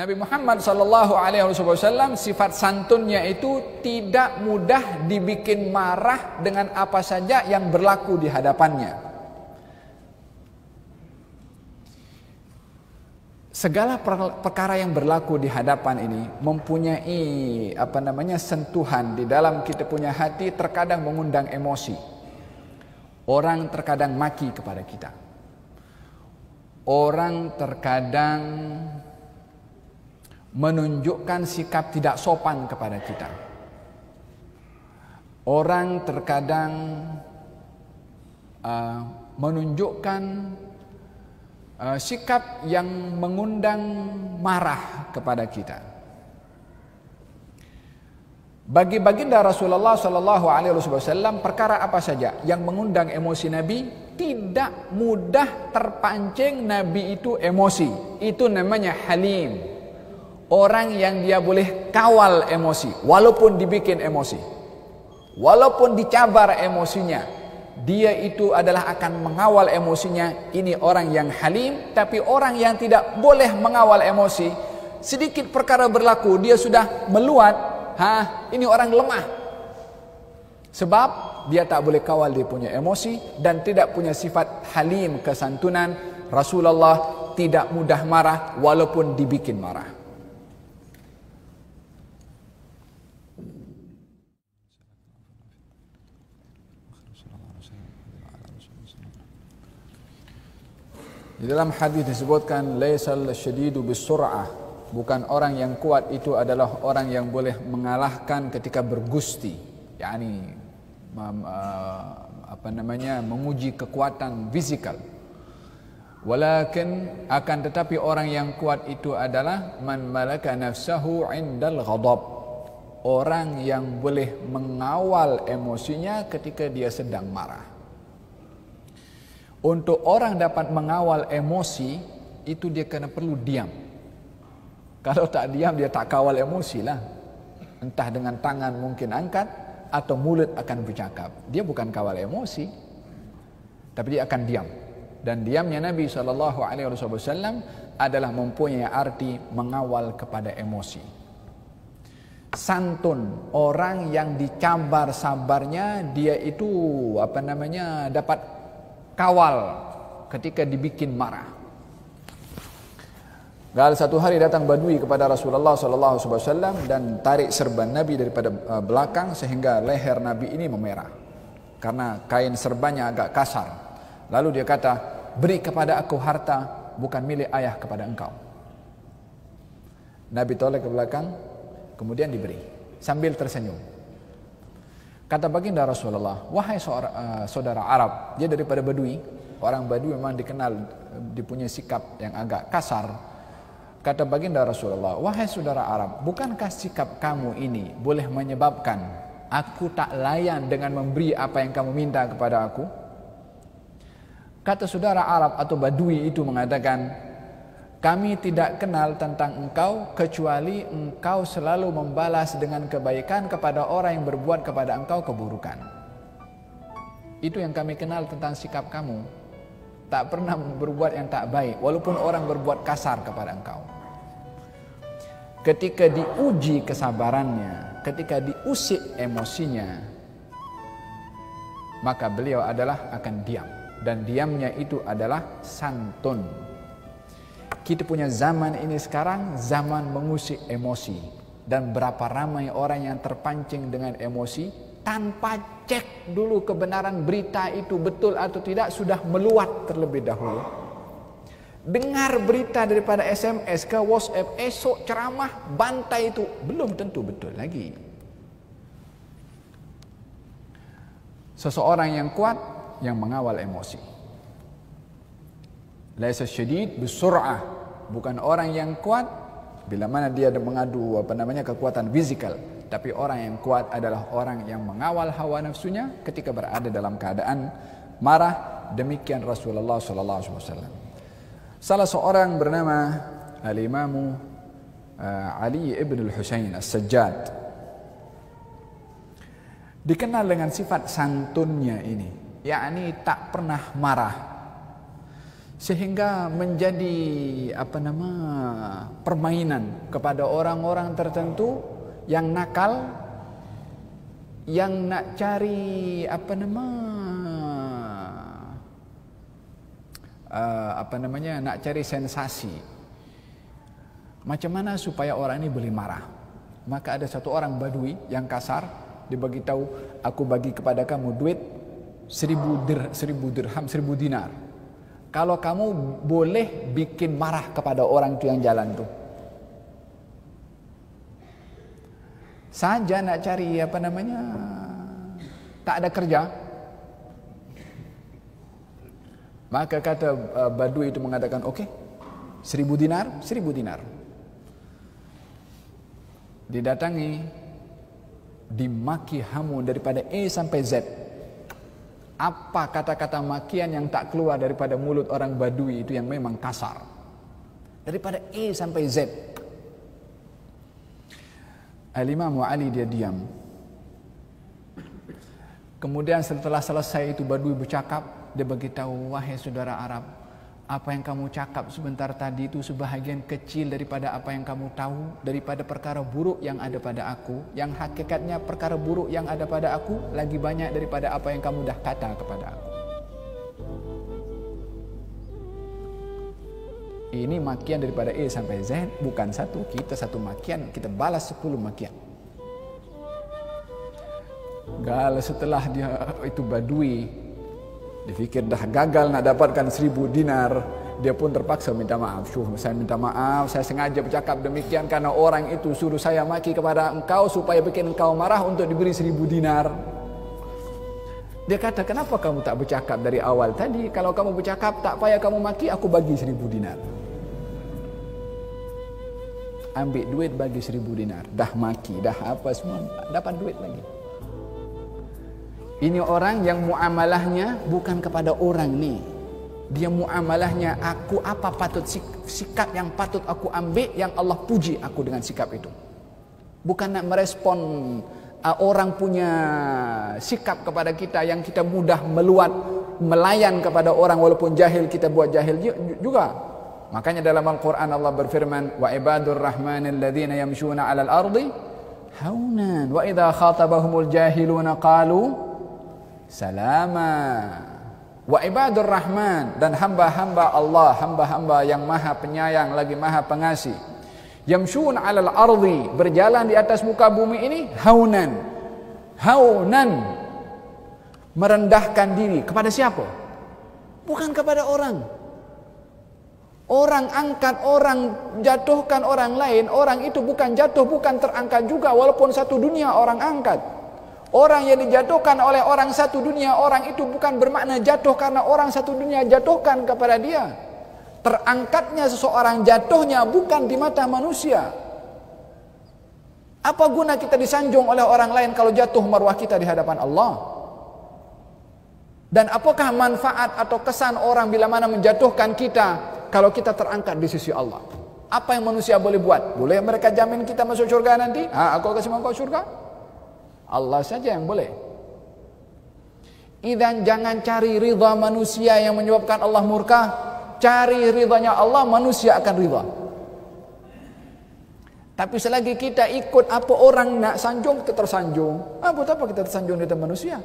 Nabi Muhammad sallallahu alaihi wasallam sifat santunnya itu tidak mudah dibikin marah dengan apa saja yang berlaku di hadapannya. Segala perkara yang berlaku di hadapan ini mempunyai sentuhan di dalam kita punya hati, terkadang mengundang emosi. Orang terkadang maki kepada kita. Orang terkadang menunjukkan sikap tidak sopan kepada kita. Orang terkadang menunjukkan sikap yang mengundang marah kepada kita. Bagi baginda Rasulullah sallallahu alaihi wasallam, perkara apa saja yang mengundang emosi Nabi, tidak mudah terpancing Nabi itu emosi. Itu namanya halim. Orang yang dia boleh kawal emosi walaupun dibikin emosi. Walaupun dicabar emosinya, dia itu adalah akan mengawal emosinya. Ini orang yang halim. Tapi orang yang tidak boleh mengawal emosi, sedikit perkara berlaku dia sudah meluat. Ini orang lemah. Sebab dia tak boleh kawal dia punya emosi dan tidak punya sifat halim, kesantunan. Rasulullah tidak mudah marah walaupun dibikin marah. Di dalam hadis disebutkan laisal syadidu bisur'ah, bukan orang yang kuat itu adalah orang yang boleh mengalahkan ketika bergusti, yakni menguji kekuatan fisikal. Walakin akan tetapi orang yang kuat itu adalah man malaka nafsahu indal ghadab, orang yang boleh mengawal emosinya ketika dia sedang marah. Untuk orang dapat mengawal emosi itu dia kena perlu diam. Kalau tak diam dia tak kawal emosi lah. Entah dengan tangan mungkin angkat atau mulut akan bercakap. Dia bukan kawal emosi, tapi dia akan diam. Dan diamnya Nabi SAW adalah mempunyai arti mengawal kepada emosi. Santun, orang yang dicabar sabarnya dia itu dapat kawal ketika dibikin marah. Satu hari datang badui kepada Rasulullah SAW dan tarik serban Nabi daripada belakang sehingga leher Nabi ini memerah karena kain serbannya agak kasar. Lalu dia kata, beri kepada aku harta bukan milik ayah kepada engkau. Nabi toleh ke belakang, kemudian diberi sambil tersenyum. Kata baginda Rasulullah, wahai saudara Arab, dia daripada Badui. Orang Badui memang dikenal dipunyai sikap yang agak kasar. Kata baginda Rasulullah, wahai saudara Arab, bukankah sikap kamu ini boleh menyebabkan aku tak layan dengan memberi apa yang kamu minta kepada aku? Kata saudara Arab atau Badui itu mengatakan, kami tidak kenal tentang engkau kecuali engkau selalu membalas dengan kebaikan kepada orang yang berbuat kepada engkau keburukan. Itu yang kami kenal tentang sikap kamu. Tak pernah berbuat yang tak baik walaupun orang berbuat kasar kepada engkau. Ketika diuji kesabarannya, ketika diusik emosinya, maka beliau adalah akan diam. Dan diamnya itu adalah santun. Kita punya zaman ini sekarang zaman mengusik emosi. Dan berapa ramai orang yang terpancing dengan emosi tanpa cek dulu kebenaran berita itu betul atau tidak, sudah meluat terlebih dahulu. Dengar berita daripada SMS ke WhatsApp, esok ceramah bantai itu belum tentu betul lagi. Seseorang yang kuat yang mengawal emosi. Laisa syadid bisur'ah, bukan orang yang kuat bila mana dia mengadu kekuatan fisikal, tapi orang yang kuat adalah orang yang mengawal hawa nafsunya ketika berada dalam keadaan marah. Demikian Rasulullah SAW. Salah seorang bernama Al-Imam Ali ibn al-Husain As-Sajjad dikenal dengan sifat santunnya ini, yakni tak pernah marah. sehingga menjadi permainan kepada orang-orang tertentu yang nakal, yang nak cari nak cari sensasi. Macam mana supaya orang ini boleh marah? Maka ada satu orang Badui yang kasar, dia bagi tahu, aku bagi kepada kamu duit 1000 dirham, 1000 dinar. Kalau kamu boleh bikin marah kepada orang itu yang jalan tuh. Saja nak cari tak ada kerja. Maka kata Badui itu mengatakan, oke, 1000 dinar, 1000 dinar. Didatangi, dimaki hamu daripada A sampai Z. Apa kata-kata makian yang tak keluar daripada mulut orang Badui itu yang memang kasar. Daripada A sampai Z. Al-Imam Ali dia diam. Kemudian setelah selesai itu Badui bercakap, dia beritahu, wahai saudara Arab, apa yang kamu cakap sebentar tadi itu sebahagian kecil daripada apa yang kamu tahu, daripada perkara buruk yang ada pada aku, yang hakikatnya perkara buruk yang ada pada aku lagi banyak daripada apa yang kamu dah kata kepada aku. Ini makian daripada A sampai Z, bukan satu. Kita satu makian, kita balas 10 makian. Gal setelah dia itu Badui, dia fikir dah gagal nak dapatkan 1000 dinar, dia pun terpaksa minta maaf. Saya minta maaf, saya sengaja bercakap demikian karena orang itu suruh saya maki kepada engkau supaya bikin engkau marah untuk diberi 1000 dinar. Dia kata, kenapa kamu tak bercakap dari awal tadi? Kalau kamu bercakap, tak payah kamu maki, aku bagi 1000 dinar. Ambil duit bagi 1000 dinar. Dah maki, dah apa semua, dapat duit lagi. Ini orang yang muamalahnya bukan kepada orang ni. Dia muamalahnya, aku apa patut sikap yang patut aku ambil yang Allah puji aku dengan sikap itu. Bukan nak merespon orang punya sikap kepada kita yang kita mudah meluat, melayan kepada orang walaupun jahil, kita buat jahil juga. Makanya dalam Al-Quran Allah berfirman, wa ibadur rahmanil ladzina yamshuna 'alal ardi haunan wa idza khatabahumul jahiluna qalu salama. Wa ibadur rahman, dan hamba-hamba Allah, hamba-hamba yang maha penyayang lagi maha pengasih, yamshun 'alal ardi, berjalan di atas muka bumi ini haunan. Haunan, merendahkan diri kepada siapa? Bukan kepada orang. Orang angkat, orang jatuhkan orang lain, orang itu bukan jatuh, bukan terangkat juga walaupun satu dunia orang angkat. Orang yang dijatuhkan oleh orang satu dunia, orang itu bukan bermakna jatuh karena orang satu dunia jatuhkan kepada dia. Terangkatnya seseorang jatuhnya bukan di mata manusia. Apa guna kita disanjung oleh orang lain kalau jatuh marwah kita di hadapan Allah? Dan apakah manfaat atau kesan orang bila mana menjatuhkan kita kalau kita terangkat di sisi Allah? Apa yang manusia boleh buat? Boleh mereka jamin kita masuk surga nanti? Aku kasih masuk surga? Allah saja yang boleh. Idzan jangan cari ridha manusia yang menyebabkan Allah murka. Cari ridhanya Allah, manusia akan ridha. Tapi selagi kita ikut apa orang nak sanjung, kita tersanjung. Buat apa kita tersanjung di atas manusia?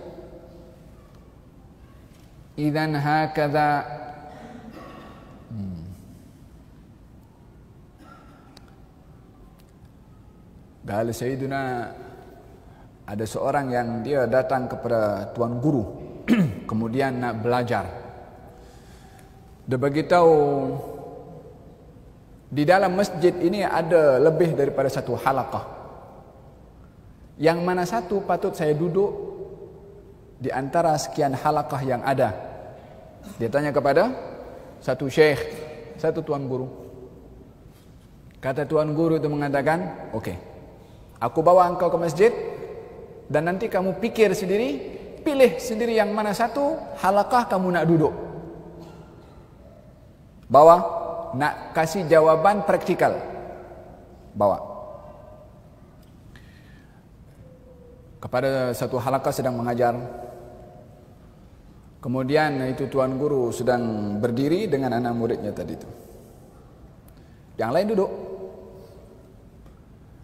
Idzan hakadha. Gal Sayyidina, ada seorang yang dia datang kepada tuan guru kemudian nak belajar. Dia beritahu di dalam masjid ini ada lebih daripada satu halaqah. Yang mana satu patut saya duduk di antara sekian halaqah yang ada. Dia tanya kepada satu syekh, satu tuan guru. Kata tuan guru itu mengatakan, "Okey, aku bawa engkau ke masjid dan nanti kamu pikir sendiri, pilih sendiri yang mana satu halaqah kamu nak duduk. Bawa, nak kasih jawaban praktikal. Bawa." Kepada satu halaqah sedang mengajar. Kemudian itu tuan guru sedang berdiri dengan anak muridnya tadi itu. Yang lain duduk.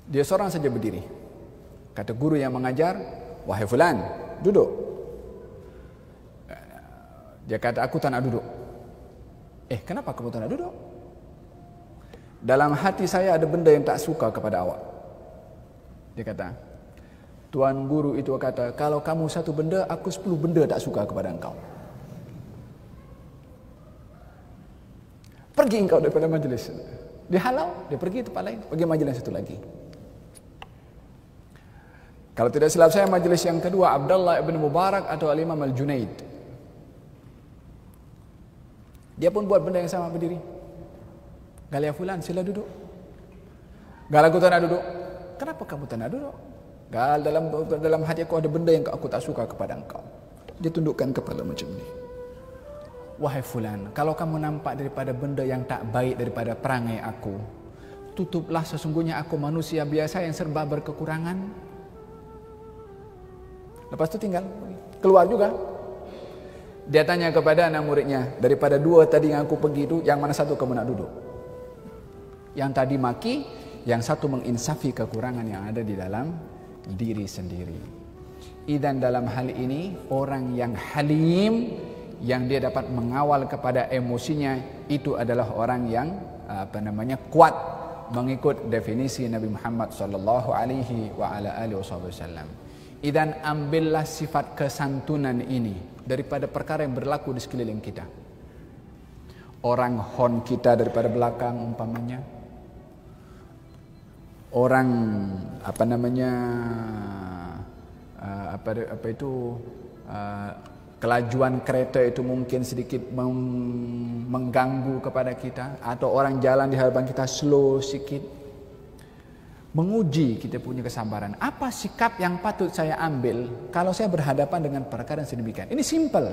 Dia seorang saja berdiri. Kata guru yang mengajar, "Wahai fulan, duduk." Dia kata, "Aku tak nak duduk." Kenapa kamu tak nak duduk? "Dalam hati saya ada benda yang tak suka kepada awak." Dia kata, tuan guru itu kata, "Kalau kamu satu benda, aku 10 benda tak suka kepada engkau. Pergi engkau daripada majlis." Dia halau, dia pergi tempat lain, pergi majlis satu lagi. Kalau tidak silap saya, majlis yang kedua Abdullah ibn Mubarak atau Al-Imam Al-Junaid. Dia pun buat benda yang sama, berdiri. "Galia fulan, sila duduk." "Gal, aku tak nak duduk." "Kenapa kamu tak nak duduk?" "Gal, dalam hati aku ada benda yang aku tak suka kepada engkau." Dia tundukkan kepala macam ni. "Wahai fulan, kalau kamu nampak daripada benda yang tak baik daripada perangai aku, tutuplah, sesungguhnya aku manusia biasa yang serba berkekurangan." Lepas itu tinggal, keluar juga. Dia tanya kepada anak muridnya, "Daripada 2 tadi yang aku pergi itu, yang mana satu kamu nak duduk?" Yang tadi maki, yang satu menginsafi kekurangan yang ada di dalam diri sendiri. Dan dalam hal ini, orang yang halim, yang dia dapat mengawal kepada emosinya, itu adalah orang yang kuat mengikut definisi Nabi Muhammad sallallahu alaihi wa ala alihi wasallam. Dan ambillah sifat kesantunan ini daripada perkara yang berlaku di sekeliling kita. Orang hon kita daripada belakang umpamanya, orang kelajuan kereta itu mungkin sedikit mengganggu kepada kita, atau orang jalan di hadapan kita slow sikit. Menguji kita punya kesabaran. Apa sikap yang patut saya ambil kalau saya berhadapan dengan perkara yang sedemikian? Ini simple.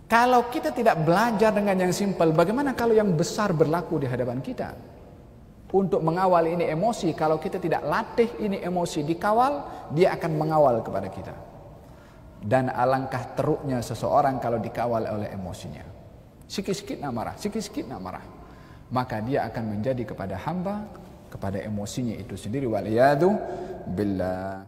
Kalau kita tidak belajar dengan yang simple, bagaimana kalau yang besar berlaku di hadapan kita? Untuk mengawal ini emosi, kalau kita tidak latih ini emosi dikawal, dia akan mengawal kepada kita. Dan alangkah teruknya seseorang kalau dikawal oleh emosinya. Sikit-sikit nak marah, sikit-sikit nak marah. Maka dia akan menjadi kepada hamba, kepada emosinya itu sendiri. Waliyadu billah.